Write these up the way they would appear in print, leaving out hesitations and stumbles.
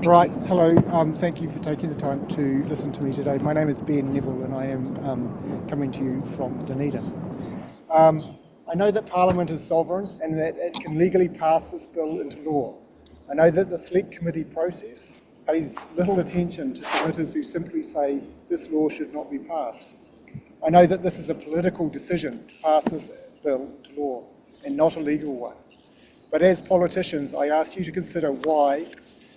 Right, hello. Thank you for taking the time to listen to me today. My name is Ben Nevell and I am coming to you from Dunedin. I know that Parliament is sovereign and that it can legally pass this bill into law. I know that the Select Committee process pays little attention to senators who simply say this law should not be passed. I know that this is a political decision to pass this bill into law and not a legal one. But as politicians, I ask you to consider why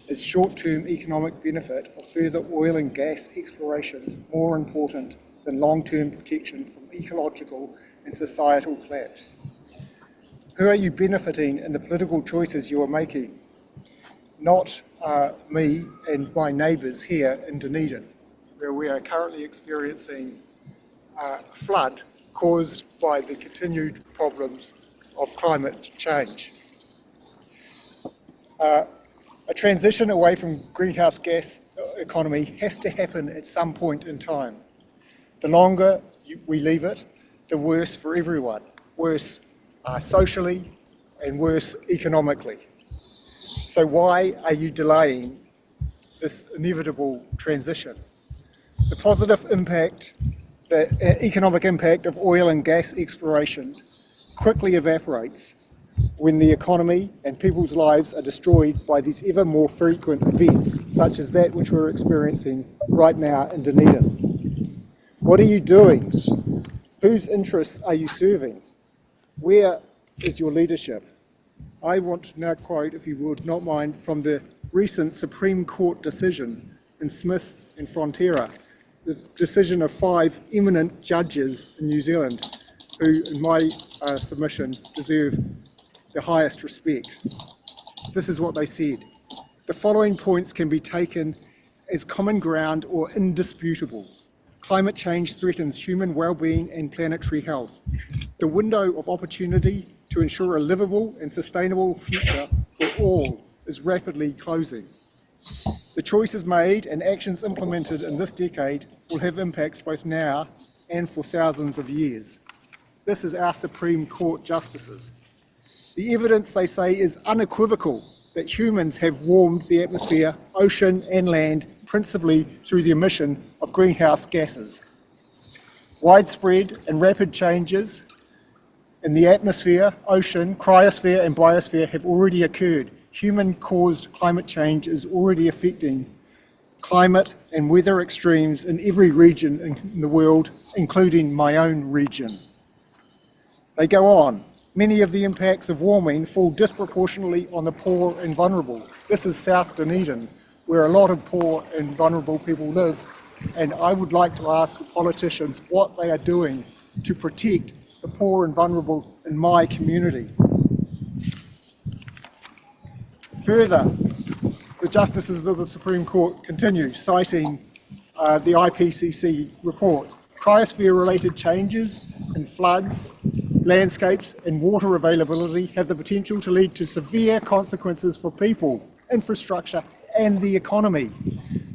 is short-term economic benefit of further oil and gas exploration more important than long-term protection from ecological and societal collapse? Who are you benefiting in the political choices you are making? Not me and my neighbours here in Dunedin, where we are currently experiencing flood caused by the continued problems of climate change. A transition away from greenhouse gas economy has to happen at some point in time. The longer we leave it, the worse for everyone, worse socially and worse economically. So why are you delaying this inevitable transition? The positive impact, the economic impact of oil and gas exploration quickly evaporates when the economy and people's lives are destroyed by these ever more frequent events, such as that which we're experiencing right now in Dunedin. What are you doing? Whose interests are you serving? Where is your leadership? I want to now quote, if you would not mind, from the recent Supreme Court decision in Smith and Frontiera, the decision of 5 eminent judges in New Zealand, who, in my submission, deserve the highest respect. This is what they said. The following points can be taken as common ground or indisputable. Climate change threatens human well-being and planetary health. The window of opportunity to ensure a livable and sustainable future for all is rapidly closing. The choices made and actions implemented in this decade will have impacts both now and for thousands of years. This is our Supreme Court justices. The evidence, they say, is unequivocal that humans have warmed the atmosphere, ocean and land, principally through the emission of greenhouse gases. Widespread and rapid changes in the atmosphere, ocean, cryosphere and biosphere have already occurred. Human-caused climate change is already affecting climate and weather extremes in every region in the world, including my own region. They go on. Many of the impacts of warming fall disproportionately on the poor and vulnerable. This is South Dunedin, where a lot of poor and vulnerable people live, and I would like to ask the politicians what they are doing to protect the poor and vulnerable in my community. Further, the justices of the Supreme Court continue, citing the IPCC report. Cryosphere-related changes in floods, landscapes and water availability have the potential to lead to severe consequences for people, infrastructure and the economy.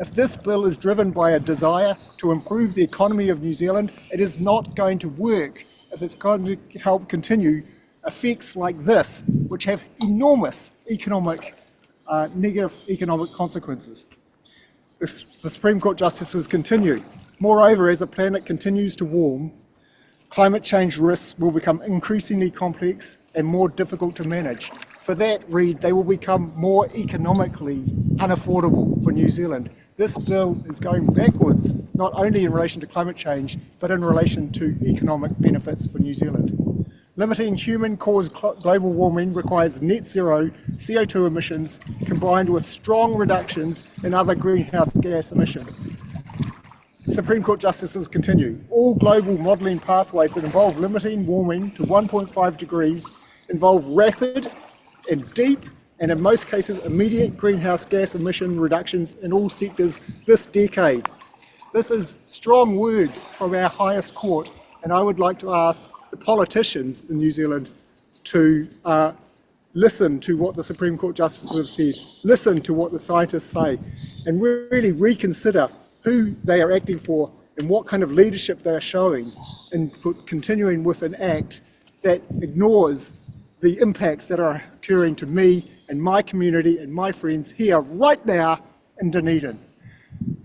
If this bill is driven by a desire to improve the economy of New Zealand, it is not going to work if it's going to help continue effects like this, which have enormous negative economic consequences. The Supreme Court justices continue. Moreover, as the planet continues to warm, climate change risks will become increasingly complex and more difficult to manage. For that reason, they will become more economically unaffordable for New Zealand. This bill is going backwards, not only in relation to climate change, but in relation to economic benefits for New Zealand. Limiting human-caused global warming requires net zero CO2 emissions combined with strong reductions in other greenhouse gas emissions. Supreme Court justices continue. All global modelling pathways that involve limiting warming to 1.5 degrees involve rapid and deep, and in most cases immediate greenhouse gas emission reductions in all sectors this decade. This is strong words from our highest court, and I would like to ask the politicians in New Zealand to listen to what the Supreme Court justices have said, listen to what the scientists say, and really reconsider who they are acting for and what kind of leadership they are showing in continuing with an act that ignores the impacts that are occurring to me and my community and my friends here right now in Dunedin.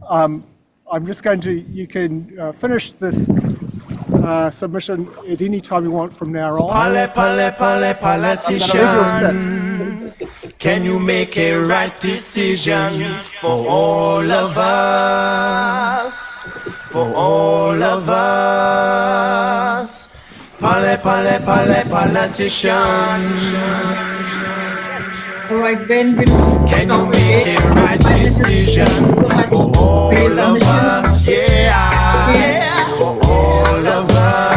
I'm just going to, you can finish this submission at any time you want from now on. Politician, can you make a right decision for all of us? For all of us. Politician. All right, Ben, can you make a right decision for all of us? Yeah, for all of us.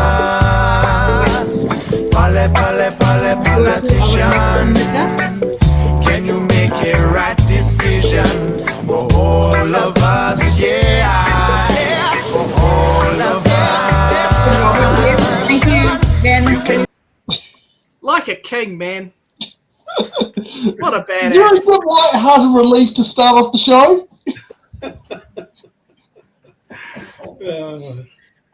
Politician. Can you make a right decision for all of us? Yeah, for all of us. Thank you, Ben. Like a king, man. What a badass. You're a good light-hearted relief to start off the show.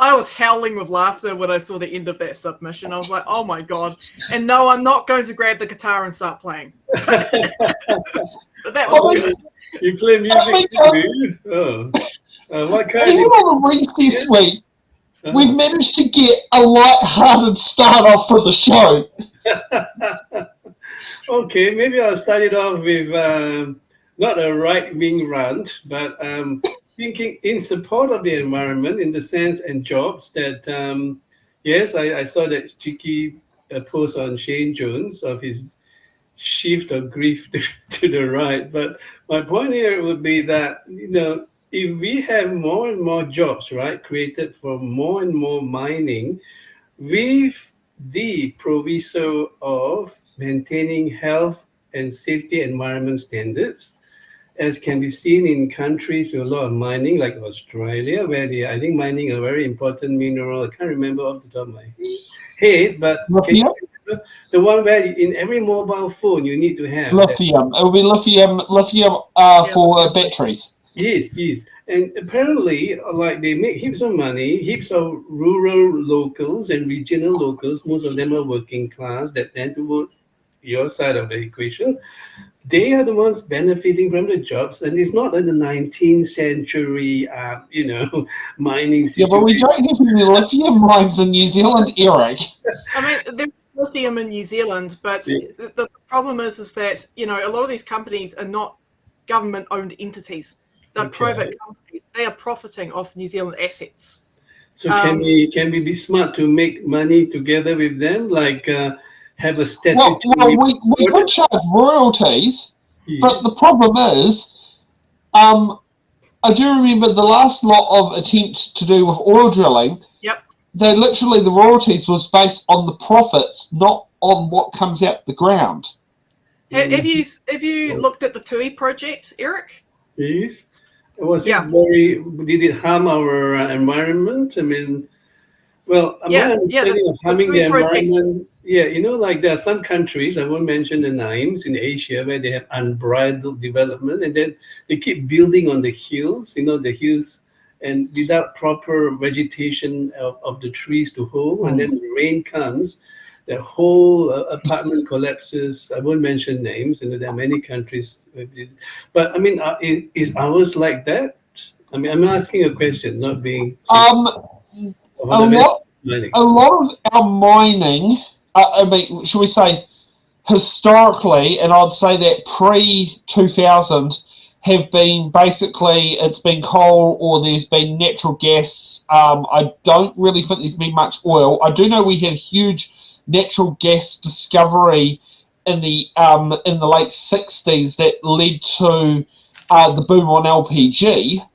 I was howling with laughter when I saw the end of that submission. I was like, oh my god. And no, I'm not going to grab the guitar and start playing. But that was good. You play music too, do you? What kind Even on the recess week, we've managed to get a light-hearted start off for the show. Okay, maybe I'll start it off with not a right-wing rant, but thinking in support of the environment in the sense and jobs that, yes, I saw that cheeky post on Shane Jones of his shift of grief to the right. But my point here would be that, if we have more and more jobs, right, created for more and more mining, with the proviso of maintaining health and safety environment standards, as can be seen in countries with a lot of mining, like Australia, where I think mining a very important mineral. I can't remember off the top of my head, but can you remember the one where in every mobile phone you need to have lithium. It will be lithium for batteries. Yes. And apparently, like, they make heaps of money, heaps of rural locals and regional locals, most of them are working class that tend to vote your side of the equation. They are the ones benefiting from the jobs, and it's not in the 19th century, mining situation. Yeah, but we don't have any lithium mines in New Zealand, Eric. I mean, there's lithium in New Zealand, but the problem is that, a lot of these companies are not government-owned entities. They're private companies. They are profiting off New Zealand assets. So can we be smart to make money together with them, like have a statutory? Well, we could charge royalties, but the problem is, I do remember the last lot of attempts to do with oil drilling. Yep. They literally, the royalties was based on the profits, not on what comes out the ground. Have you looked at the Tui project, Eric? Yes. Did it harm our environment? I mean, harming the environment. Yeah, like there are some countries, I won't mention the names, in Asia where they have unbridled development, and then they keep building on the hills, the hills, and without proper vegetation of the trees to hold, and then the rain comes, the whole apartment collapses. I won't mention names, there are many countries. But I mean, is ours like that? I mean, I'm asking a question, not being... A lot of our mining, should we say, historically, and I'd say that pre-2000, have been basically, it's been coal or there's been natural gas. I don't really think there's been much oil. I do know we had huge natural gas discovery in the late 60s that led to the boom on LPG,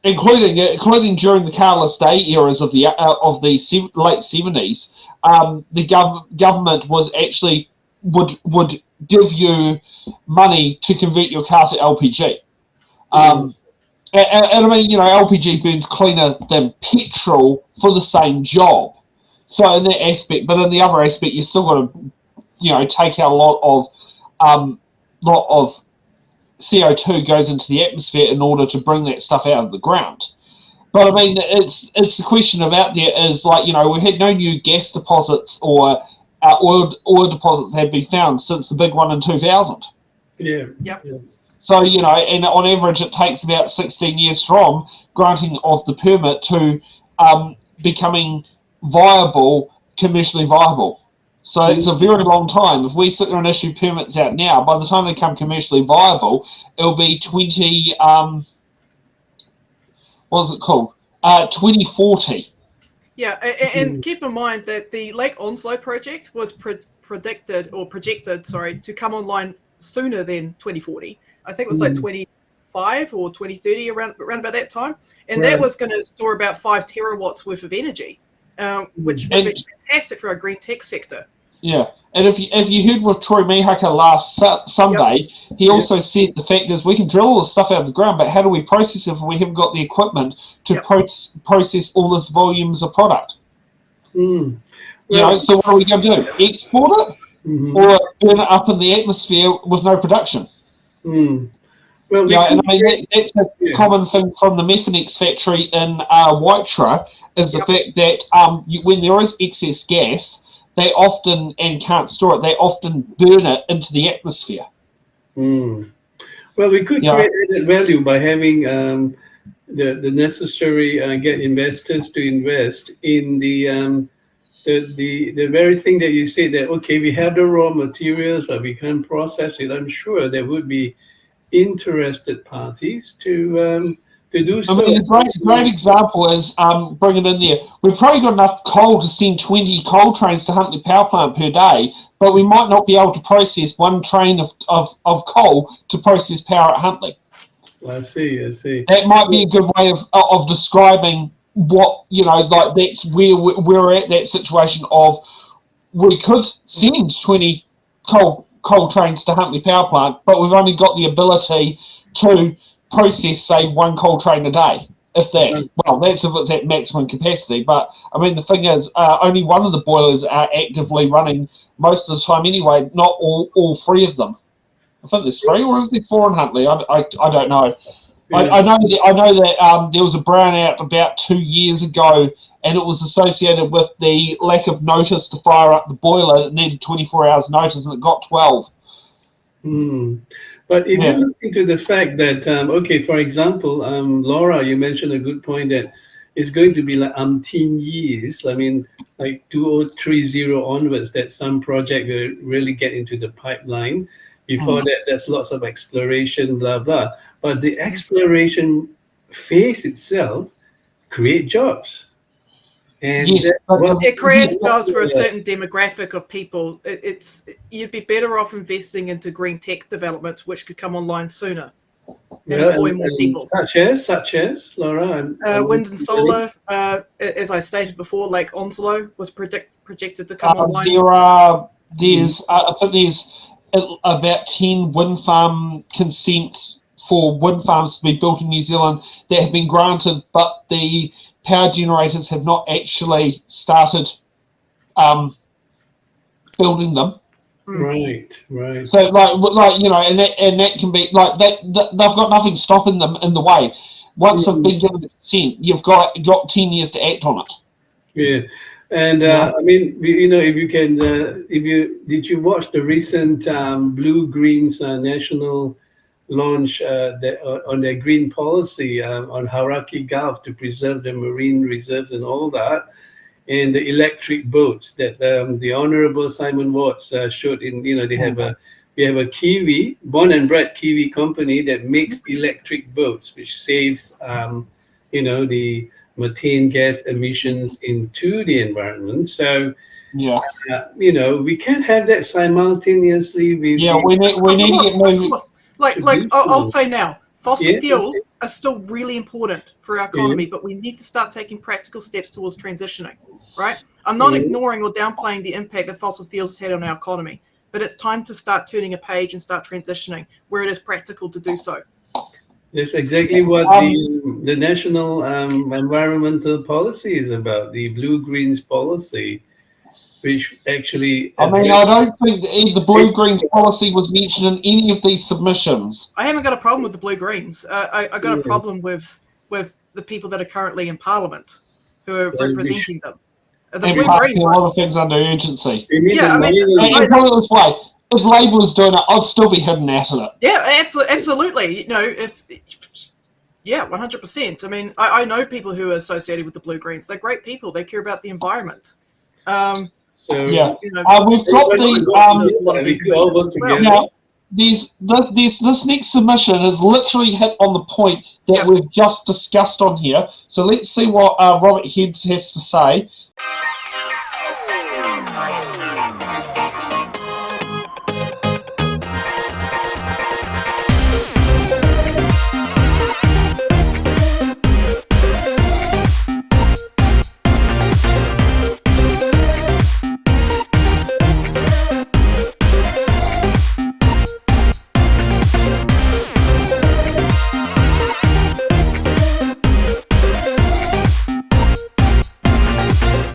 including during the Carlos Day eras of the late 70s. The government was actually would give you money to convert your car to LPG. And I mean, LPG burns cleaner than petrol for the same job. So in that aspect, but in the other aspect, you still got to, take out a lot of CO2 goes into the atmosphere in order to bring that stuff out of the ground. But I mean, it's the question of out there is like, we had no new gas deposits or oil deposits have been found since the big one in 2000. Yeah. Yep. Yeah. So, and on average, it takes about 16 years from granting of the permit to becoming commercially viable. So it's a very long time. If we sit there and issue permits out now, by the time they become commercially viable, it'll be 2040. Yeah, and keep in mind that the Lake Onslow project was projected to come online sooner than 2040. I think it was like 25 or 2030, around about that time. And that was going to store about 5 terawatts worth of energy, which would be fantastic for our green tech sector. Yeah, and if you heard with Troy Mihaka last Sunday, he also said the fact is we can drill all this stuff out of the ground, but how do we process it if we haven't got the equipment to process all this volumes of product? Well, so what are we going to do? Export it or burn it up in the atmosphere with no production? Well, and I mean that's a common thing from the Methanex factory in Waitara is the fact that when there is excess gas, they often, and can't store it, they often burn it into the atmosphere. Well, we could create added value by having the necessary get investors to invest in the very thing that you said that, okay, we have the raw materials, but we can't process it. I'm sure there would be interested parties to do so. I mean, a great example is bringing in there. We've probably got enough coal to send 20 coal trains to Huntly Power Plant per day, but we might not be able to process one train of coal to process power at Huntly. I see. That might be a good way of describing what, like that's where we're at, that situation of we could send 20 coal trains to Huntly Power Plant, but we've only got the ability to process, say, one coal train a day, if that. Well, that's if it's at maximum capacity. But, I mean, the thing is, only one of the boilers are actively running most of the time anyway, not all 3 of them. I think there's 3, or is there 4 in Huntly? I don't know. I know that there was a brownout about 2 years ago, and it was associated with the lack of notice to fire up the boiler. It needed 24 hours notice, and it got 12. But if you look into the fact that, for example, Laura, you mentioned a good point that it's going to be like umpteen years. I mean, like 2030 onwards, that some project will really get into the pipeline. Before that, there's lots of exploration, blah, blah. But the exploration phase itself create jobs. And it creates jobs for a certain demographic of people. You'd be better off investing into green tech developments, which could come online sooner and employ more people. Such as Laura, wind and solar. As I stated before, Lake Onslow was projected to come online. I think there's about 10 wind farm consents for wind farms to be built in New Zealand that have been granted, but the power generators have not actually started building them. Right. So, and that can be like that. They've got nothing stopping them in the way. Once they've been given the consent, you've got 10 years to act on it. Yeah, and I mean, if you can, did you watch the recent Blue Greens national launch on their green policy on Hauraki Gulf to preserve the marine reserves and all that, and the electric boats that the Honourable Simon Watts showed in, we have a Kiwi, born and bred Kiwi company that makes electric boats, which saves, the methane gas emissions into the environment. So, we can't have that simultaneously. We need to get moving. I'll say now, fossil fuels are still really important for our economy, but we need to start taking practical steps towards transitioning, right? I'm not ignoring or downplaying the impact that fossil fuels has had on our economy, but it's time to start turning a page and start transitioning where it is practical to do so. That's exactly what the national environmental policy is about, the Blue-Greens policy, which actually... I don't think the Blue-Greens policy was mentioned in any of these submissions. I haven't got a problem with the Blue-Greens. I got a problem with the people that are currently in Parliament who are representing them. The and passing a lot of things under urgency. Yeah, and put it this way, if Labour was doing it, I'd still be hidden out of it. Yeah, absolutely. You know, yeah, 100%. I mean, I know people who are associated with the Blue Greens. They're great people. They care about the environment. Yeah, You know, we've got the all work together. now. This next submission is literally hit on the point that we've just discussed on here. So let's see what Robert Heads has to say.